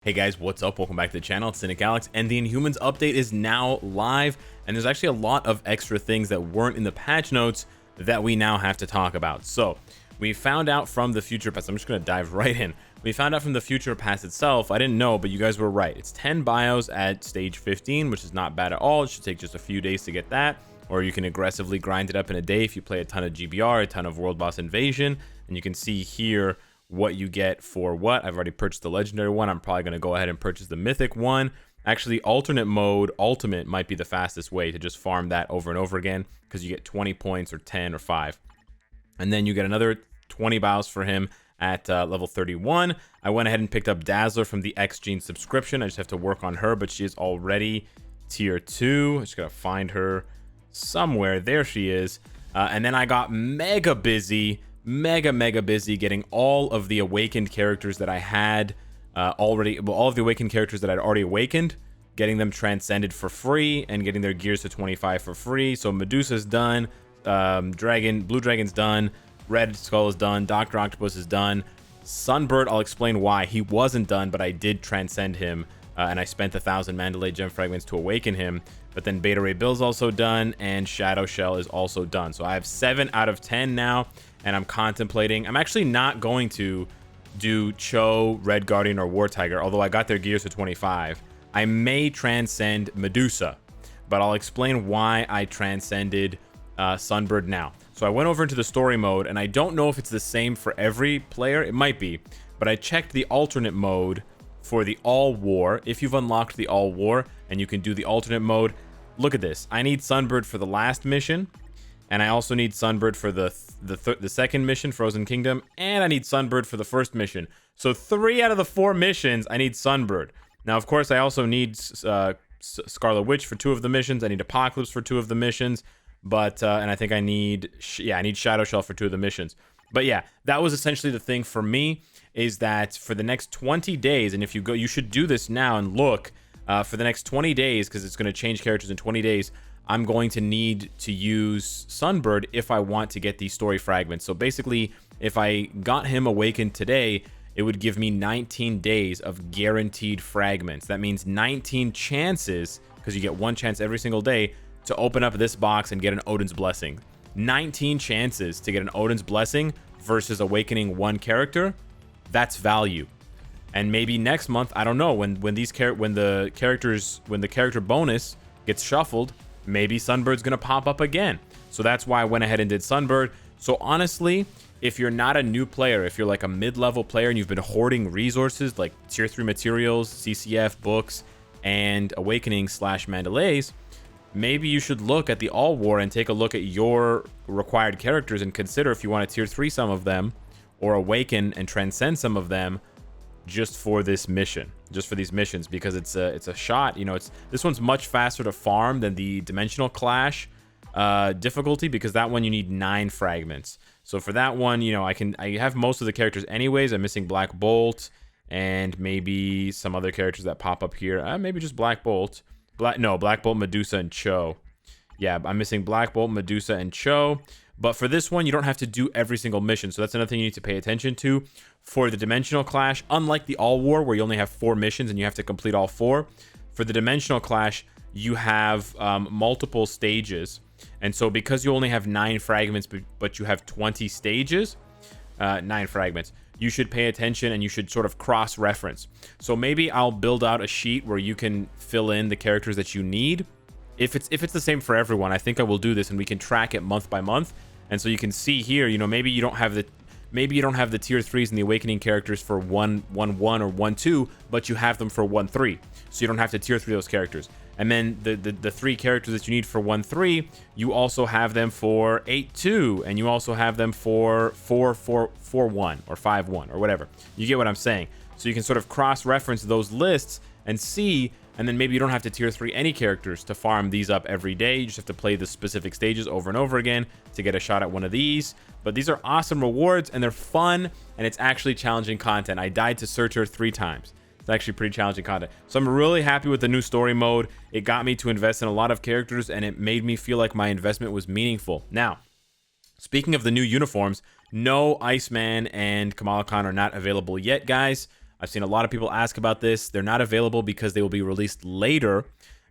Hey guys, what's up? Welcome back to the channel. It's Cynicalex, and the Inhumans update is now live, and there's actually a lot of extra things that weren't in the patch notes that we now have to talk about. So, we found out from the future past, I'm just going to dive right in. We found out from the future past itself, I didn't know, but you guys were right. It's 10 bios at stage 15, which is not bad at all. It should take just a few days to get that, or you can aggressively grind it up in a day if you play a ton of GBR, a ton of World Boss Invasion, and you can see here what you get for what. I've already purchased the legendary one. I'm probably going to go ahead and purchase the mythic one. Actually, alternate mode, ultimate, might be the fastest way to just farm that over and over again, because you get 20 points or 10 or 5. And then you get another 20 bios for him at level 31. I went ahead and picked up Dazzler from the X Gene subscription. I just have to work on her, but she is already tier 2. I just got to find her somewhere. There she is. And then I got mega busy getting all of the awakened characters that I had already, well, all of the awakened characters that I'd already awakened, getting them transcended for free and getting their gears to 25 for free. So Medusa's done, Blue Dragon's done, Red Skull is done, Dr. Octopus is done. Sunbird, I'll explain why he wasn't done, but I did transcend him, and I spent 1,000 Mandalay gem fragments to awaken him. But then Beta Ray Bill's also done, and Shadow Shell is also done. So I have 7 out of 10 now, and I'm contemplating. I'm actually not going to do Cho, Red Guardian, or War Tiger, although I got their gears to 25. I may transcend Medusa, but I'll explain why I transcended Sunbird now. So I went over into the story mode, and I don't know if it's the same for every player. It might be, but I checked the alternate mode for the All War. If you've unlocked the All War and you can do the alternate mode, look at this. I need Sunbird for the last mission, and I also need Sunbird for the second mission, Frozen Kingdom, and I need Sunbird for the first mission. So 3 out of the 4 missions, I need Sunbird. Now, of course, I also need Scarlet Witch for 2 of the missions. I need Apocalypse for 2 of the missions, but and I think I need Shadow Shell for 2 of the missions. But yeah, that was essentially the thing for me, is that for the next 20 days, and if you go, you should do this now and look for the next 20 days, because it's going to change characters in 20 days. I'm going to need to use Sunbird if I want to get these story fragments. So basically, if I got him awakened today, it would give me 19 days of guaranteed fragments. That means 19 chances, because you get 1 chance every single day, to open up this box and get an Odin's Blessing. 19 chances to get an Odin's Blessing versus awakening 1 character. That's value. And maybe next month, I don't know, when the character bonus gets shuffled, maybe Sunbird's gonna pop up again. So that's why I went ahead and did Sunbird. So honestly, if you're not a new player, if you're like a mid-level player and you've been hoarding resources like tier 3 materials, CCF, books, and awakening / Mandalays, maybe you should look at the All War and take a look at your required characters and consider if you want to tier 3 some of them or awaken and transcend some of them just for this mission, just for these missions, because it's a shot. You know, this one's much faster to farm than the Dimensional Clash difficulty, because that one you need 9 fragments. So for that one, you know, I have most of the characters anyways. I'm missing Black Bolt and maybe some other characters that pop up here. Maybe just Black Bolt. Black Bolt, Medusa, and Cho. Yeah, I'm missing Black Bolt, Medusa, and Cho. But for this one, you don't have to do every single mission. So that's another thing you need to pay attention to. For the Dimensional Clash, unlike the All War, where you only have 4 missions and you have to complete all 4, for the Dimensional Clash, you have multiple stages. And so because you only have 9 fragments, but you have 20 stages, 9 fragments, you should pay attention and you should sort of cross-reference. So maybe I'll build out a sheet where you can fill in the characters that you need. If it's the same for everyone, I think I will do this, and we can track it month by month. And so you can see here, you know, maybe you don't have the tier 3s and the awakening characters for 1-1 or 1-2, but you have them for 1-3. So you don't have to tier 3 those characters. And then the 3 characters that you need for 1-3, you also have them for 8-2, and you also have them for 4-1 or 5-1 or whatever. You get what I'm saying? So you can sort of cross-reference those lists and see. And then maybe you don't have to tier 3 any characters to farm these up every day. You just have to play the specific stages over and over again to get a shot at one of these. But these are awesome rewards, and they're fun, and it's actually challenging content. I died to Searcher 3 times. It's actually pretty challenging content. So I'm really happy with the new story mode. It got me to invest in a lot of characters, and it made me feel like my investment was meaningful. Now, speaking of the new uniforms, no, Iceman and Kamala Khan are not available yet, guys. I've seen a lot of people ask about this. They're not available because they will be released later.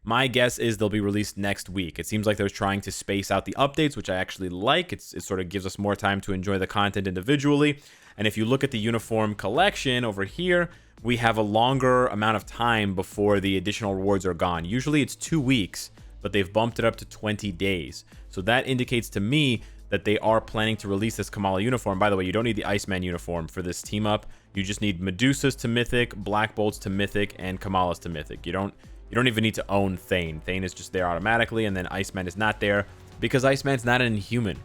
My guess is they'll be released next week. It seems like they're trying to space out the updates, which I actually like. It sort of gives us more time to enjoy the content individually. And if you look at the uniform collection over here, we have a longer amount of time before the additional rewards are gone. Usually it's 2 weeks, but they've bumped it up to 20 days. So that indicates to me that they are planning to release this Kamala uniform. By the way, you don't need the Iceman uniform for this team up. You just need Medusas to Mythic, Black Bolts to Mythic, and Kamalas to Mythic. You don't even need to own Thane. Thane is just there automatically, and then Iceman is not there because Iceman's not an Inhuman.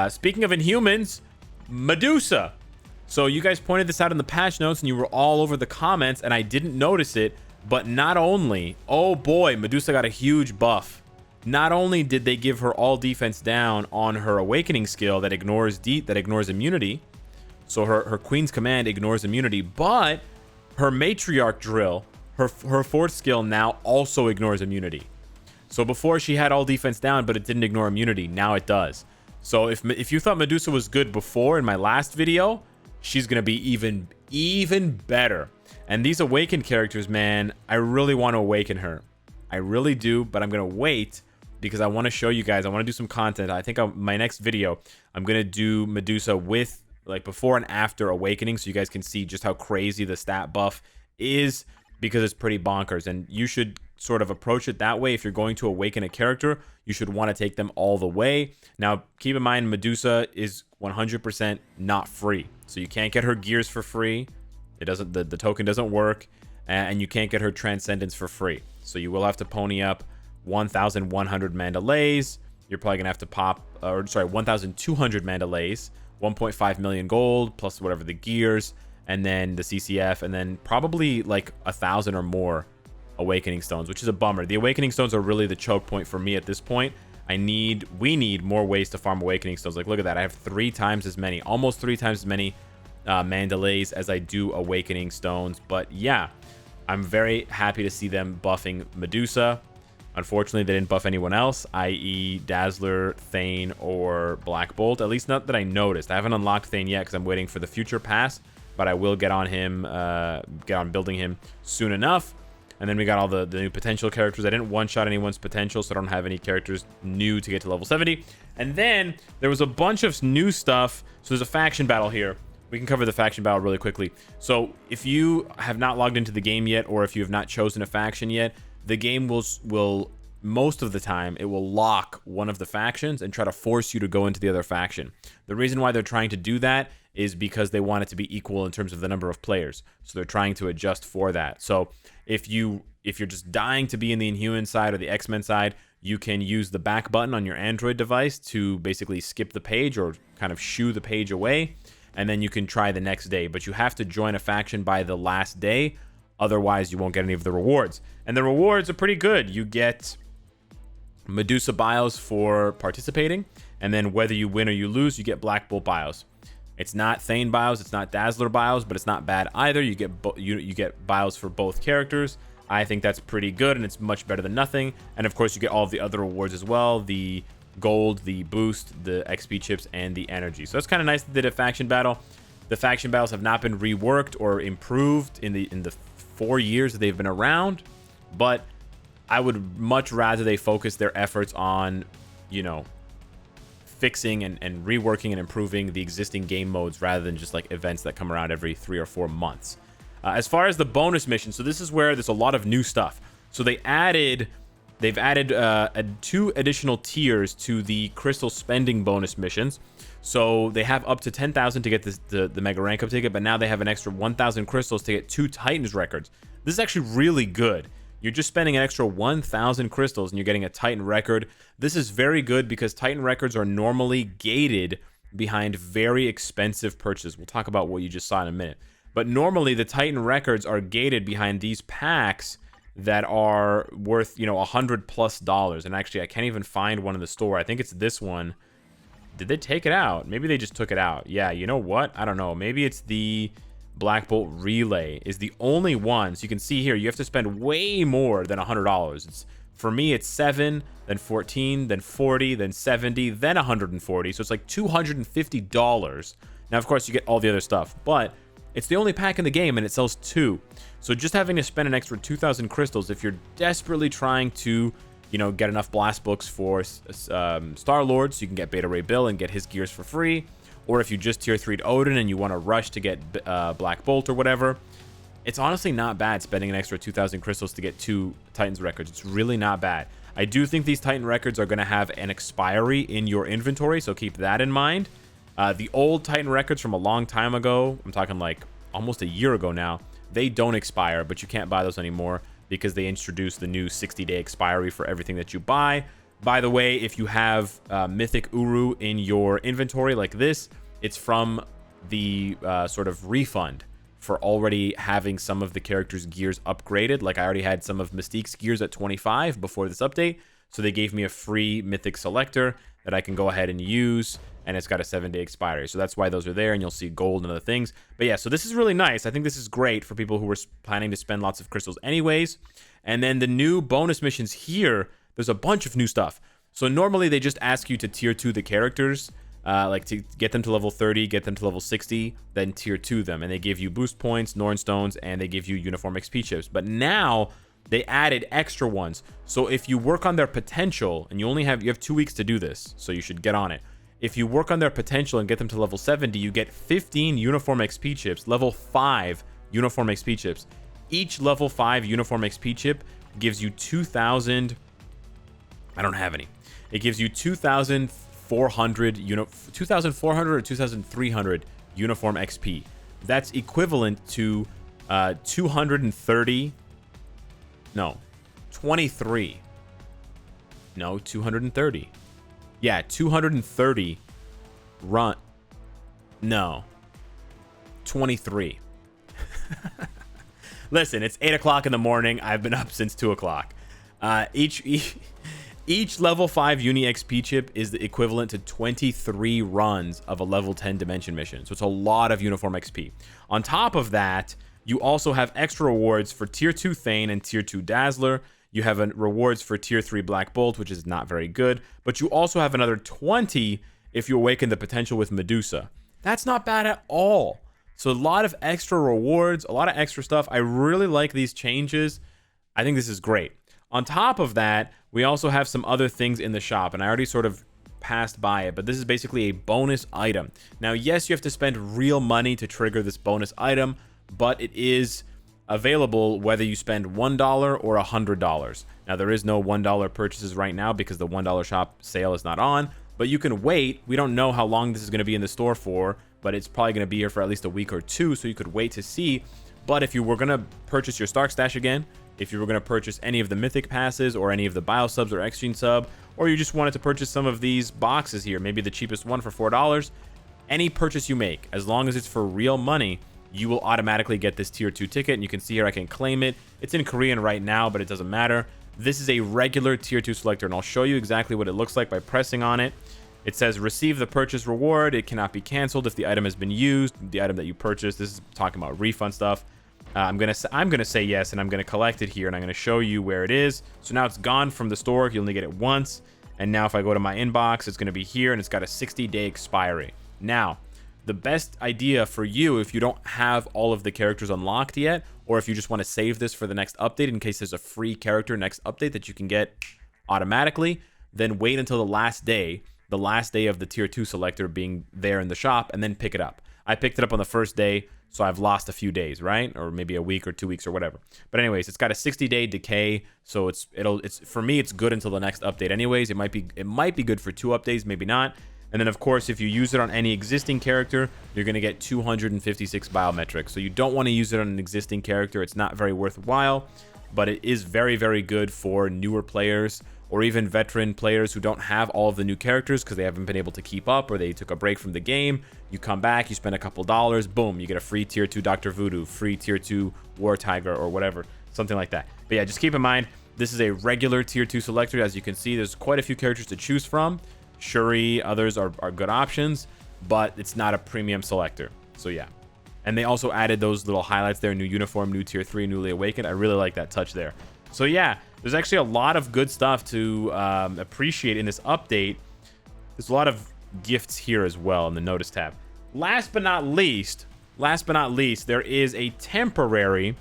Speaking of Inhumans, Medusa. So you guys pointed this out in the patch notes, and you were all over the comments, and I didn't notice it. But not only, oh boy, Medusa got a huge buff. Not only did they give her all defense down on her awakening skill that ignores immunity, so her Queen's Command ignores immunity, but her Matriarch Drill, her fourth skill now also ignores immunity. So before she had all defense down, but it didn't ignore immunity. Now it does. So if you thought Medusa was good before in my last video, she's gonna be even better. And these awakened characters, man, I really want to awaken her. I really do, but I'm gonna wait because I want to show you guys. I want to do some content. I think my next video, I'm gonna do Medusa with like before and after awakening, so you guys can see just how crazy the stat buff is, because it's pretty bonkers. And you should sort of approach it that way. If you're going to awaken a character, you should want to take them all the way. Now, keep in mind, Medusa is 100% not free, so you can't get her gears for free. It doesn't. The token doesn't work, and you can't get her transcendence for free. So you will have to pony up 1,100 Mandalays. You're probably gonna have to pop, 1,200 Mandalays, 1.5 million gold plus whatever the gears, and then the CCF, and then probably like 1,000 or more awakening stones, which is a bummer. The awakening stones are really the choke point for me at this point. We need more ways to farm awakening stones. Like, look at that. I have 3 times as many, almost 3 times as many Mandalays as I do awakening stones. But yeah, I'm very happy to see them buffing Medusa. Unfortunately, they didn't buff anyone else, i.e. Dazzler, Thane, or Black Bolt. At least not that I noticed. I haven't unlocked Thane yet because I'm waiting for the future pass, but I will get on him, get on building him soon enough. And then we got all the new potential characters. I didn't one-shot anyone's potential, so I don't have any characters new to get to level 70. And then there was a bunch of new stuff. So there's a faction battle here. We can cover the faction battle really quickly. So if you have not logged into the game yet, or if you have not chosen a faction yet, the game will most of the time, it will lock one of the factions and try to force you to go into the other faction. The reason why they're trying to do that is because they want it to be equal in terms of the number of players. So they're trying to adjust for that. So if you're just dying to be in the Inhuman side or the X-Men side, you can use the back button on your Android device to basically skip the page or kind of shoo the page away, and then you can try the next day. But you have to join a faction by the last day, otherwise you won't get any of the rewards. And the rewards are pretty good. You get Medusa bios for participating, and then whether you win or you lose, you get Black Bolt bios. It's not Thane bios, it's not Dazzler bios, but it's not bad either. You get you get bios for both characters. I think that's pretty good, and it's much better than nothing. And of course, you get all of the other rewards as well: the gold, the boost, the XP chips, and the energy. So it's kind of nice that they did a faction battle. The faction battles have not been reworked or improved in the 4 years that they've been around, but I would much rather they focus their efforts on, you know, fixing and reworking and improving the existing game modes rather than just like events that come around every 3 or 4 months. As far as the bonus mission, so this is where there's a lot of new stuff. So they've added 2 additional tiers to the crystal spending bonus missions. So they have up to 10,000 to get the mega rank up ticket, but now they have an extra 1,000 crystals to get 2 Titans records. This is actually really good. You're just spending an extra 1,000 crystals and you're getting a Titan record. This is very good because Titan records are normally gated behind very expensive purchases. We'll talk about what you just saw in a minute. But normally the Titan records are gated behind these packs that are worth, you know, $100+. And actually, I can't even find one in the store. I think it's this one. Did they take it out? Maybe they just took it out. Yeah, you know what? I don't know. Maybe it's the Black Bolt Relay is the only one. So you can see here, you have to spend way more than $100. For me, it's 7, then 14, then 40, then 70, then 140. So it's like $250. Now, of course, you get all the other stuff, but It's the only pack in the game, and it sells 2. So just having to spend an extra 2,000 crystals if you're desperately trying to, you know, get enough blast books for Star-Lord so you can get Beta Ray Bill and get his gears for free, or if you just tier 3'd Odin and you want to rush to get Black Bolt or whatever, it's honestly not bad spending an extra 2,000 crystals to get 2 Titans records. It's really not bad. I do think these Titan records are going to have an expiry in your inventory, so keep that in mind. The old Titan records from a long time ago, I'm talking like almost a year ago now, they don't expire, but you can't buy those anymore because they introduced the new 60-day expiry for everything that you buy. By the way, if you have Mythic Uru in your inventory like this, it's from the sort of refund for already having some of the characters' gears upgraded. Like I already had some of Mystique's gears at 25 before this update, so they gave me a free Mythic Selector that I can go ahead and use, and it's got a 7-day expiry. So that's why those are there, and you'll see gold and other things. But yeah, so this is really nice. I think this is great for people who were planning to spend lots of crystals anyways. And then the new bonus missions here, there's a bunch of new stuff. So normally they just ask you to tier 2 the characters, like to get them to level 30, get them to level 60, then tier 2 them. And they give you boost points, Norn Stones, and they give you uniform XP chips. But now they added extra ones. So if you work on their potential, and you have 2 weeks to do this, so you should get on it. If you work on their potential and get them to level 70, you get 15 uniform XP chips, level 5 uniform XP chips. Each level 5 uniform XP chip gives you 2,000. I don't have any. It gives you 2,400 or 2,300 uniform XP. That's equivalent to 230. No, 23. No, 230. Yeah, 230 run. No, 23. Listen, it's 8 o'clock in the morning. I've been up since 2 o'clock. Each level 5 uni XP chip is the equivalent to 23 runs of a level 10 dimension mission. So it's a lot of uniform XP. On top of that, you also have extra rewards for tier 2 Thane and tier 2 Dazzler. You have rewards for tier 3 Black Bolt, which is not very good. But you also have another 20 if you awaken the potential with Medusa. That's not bad at all. So a lot of extra rewards, a lot of extra stuff. I really like these changes. I think this is great. On top of that, we also have some other things in the shop, and I already sort of passed by it, but this is basically a bonus item. Now, yes, you have to spend real money to trigger this bonus item, but it is available whether you spend $1 or $100. Now, there is no $1 purchases right now because the $1 shop sale is not on, but you can wait. We don't know how long this is going to be in the store for, but it's probably going to be here for at least a week or 2, so you could wait to see. But if you were going to purchase your Stark Stash again, if you were going to purchase any of the Mythic Passes or any of the Bio Subs or Exchange Sub, or you just wanted to purchase some of these boxes here, maybe the cheapest one for $4, any purchase you make, as long as it's for real money, you will automatically get this tier 2 ticket. And you can see here I can claim it. It's in Korean right now, but it doesn't matter. This is a regular tier 2 selector, and I'll show you exactly what it looks like by pressing on it. It says receive the purchase reward. It cannot be canceled if the item has been used, the item that you purchased. This is talking about refund stuff. I'm gonna say yes, and I'm gonna collect it here, and I'm gonna show you where it is. So now it's gone from the store. You only get it once, and now if I go to my inbox, it's gonna be here, and it's got a 60-day expiry. Now, the best idea for you, if you don't have all of the characters unlocked yet, or if you just want to save this for the next update in case there's a free character next update that you can get automatically, then wait until the last day of the tier 2 selector being there in the shop, and then pick it up. I picked it up on the first day, so I've lost a few days, right? Or maybe a week or 2 weeks or whatever. But anyways, it's got a 60-day decay, so it's for me it's good until the next update. Anyways, it might be good for 2 updates, maybe not. And then of course, if you use it on any existing character, you're gonna get 256 biometrics. So you don't want to use it on an existing character. It's not very worthwhile, but it is very, very good for newer players or even veteran players who don't have all of the new characters because they haven't been able to keep up or they took a break from the game. You come back, you spend a couple dollars, boom, you get a free tier 2 Dr. Voodoo, free tier 2 War Tiger or whatever, something like that. But yeah, just keep in mind, this is a regular tier 2 selector. As you can see, there's quite a few characters to choose from. Shuri, others are good options, but it's not a premium selector. So yeah. And they also added those little highlights there, new uniform, new tier 3, newly awakened. I really like that touch there. So yeah, there's actually a lot of good stuff to appreciate in this update. There's a lot of gifts here as well in the notice tab. Last but not least, last but not least, there is a temporary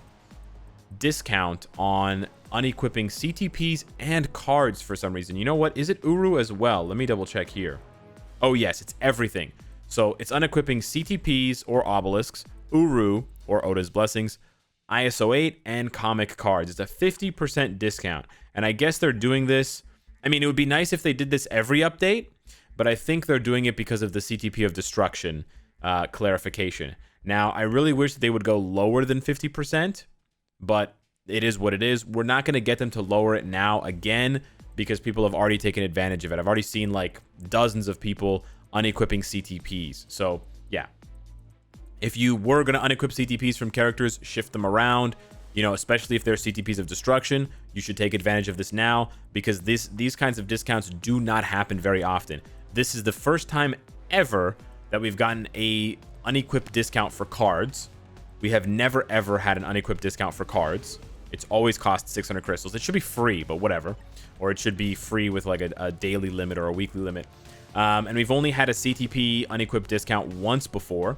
discount on unequipping CTPs and cards for some reason. You know what? Is it Uru as well? Let me double check here. Oh, yes, it's everything. So it's unequipping CTPs or obelisks, Uru or Oda's Blessings, ISO 8, and comic cards. It's a 50% discount. And I guess they're doing this. I mean, it would be nice if they did this every update, but I think they're doing it because of the CTP of Destruction clarification. Now, I really wish they would go lower than 50%, but it is what it is. We're not going to get them to lower it now again because people have already taken advantage of it. I've already seen like dozens of people unequipping CTPs. So, yeah. If you were going to unequip CTPs from characters, shift them around. You know, especially if they're CTPs of Destruction, you should take advantage of this now because these kinds of discounts do not happen very often. This is the first time ever that we've gotten a unequipped discount for cards. We have never ever had an unequipped discount for cards. It's always cost 600 crystals. It should be free, but whatever. Or it should be free with like a daily limit or a weekly limit. And we've only had a CTP unequipped discount once before.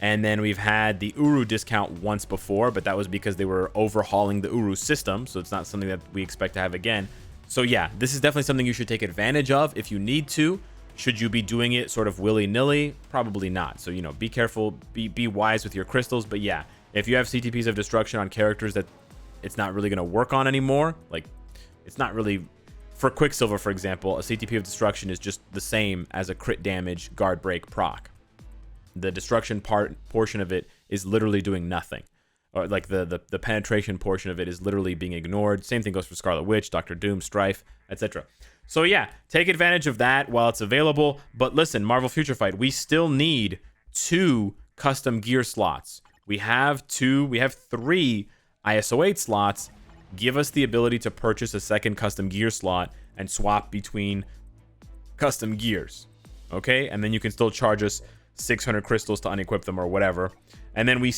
And then we've had the Uru discount once before, but that was because they were overhauling the Uru system, so it's not something that we expect to have again. So yeah, this is definitely something you should take advantage of if you need to. Should you be doing it sort of willy-nilly? Probably not. So, you know, be careful, be wise with your crystals. But yeah, if you have CTPs of Destruction on characters that it's not really going to work on anymore, like, it's not really... For Quicksilver, for example, a CTP of Destruction is just the same as a crit damage guard break proc. The destruction portion of it is literally doing nothing. Or like the penetration portion of it is literally being ignored. Same thing goes for Scarlet Witch, Doctor Doom, Strife, etc. So yeah, take advantage of that while it's available. But listen, Marvel Future Fight, we still need 2 custom gear slots. We have 3 ISO 8 slots. Give us the ability to purchase a second custom gear slot and swap between custom gears. Okay? And then you can still charge us 600 crystals to unequip them or whatever. And then we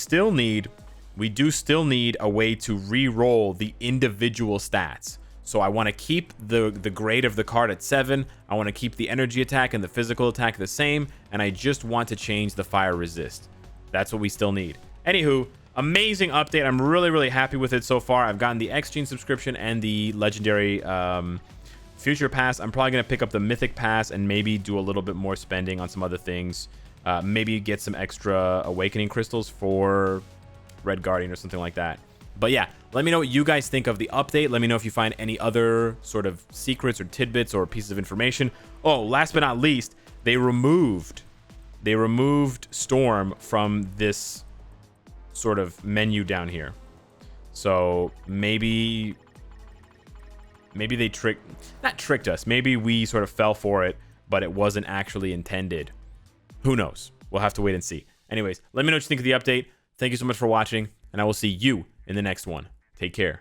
do still need a way to re-roll the individual stats. So I want to keep the grade of the card at 7. I want to keep the energy attack and the physical attack the same. And I just want to change the fire resist. That's what we still need. Anywho, amazing update. I'm really, really happy with it so far. I've gotten the X-Gene subscription and the legendary Future Pass. I'm probably going to pick up the Mythic Pass and maybe do a little bit more spending on some other things. Maybe get some extra Awakening Crystals for Red Guardian or something like that. But yeah, let me know what you guys think of the update. Let me know if you find any other sort of secrets or tidbits or pieces of information. Oh, last but not least, they removed Storm from this sort of menu down here. So maybe they not tricked us. Maybe we sort of fell for it, but it wasn't actually intended. Who knows? We'll have to wait and see. Anyways, let me know what you think of the update. Thank you so much for watching, and I will see you in the next one. Take care.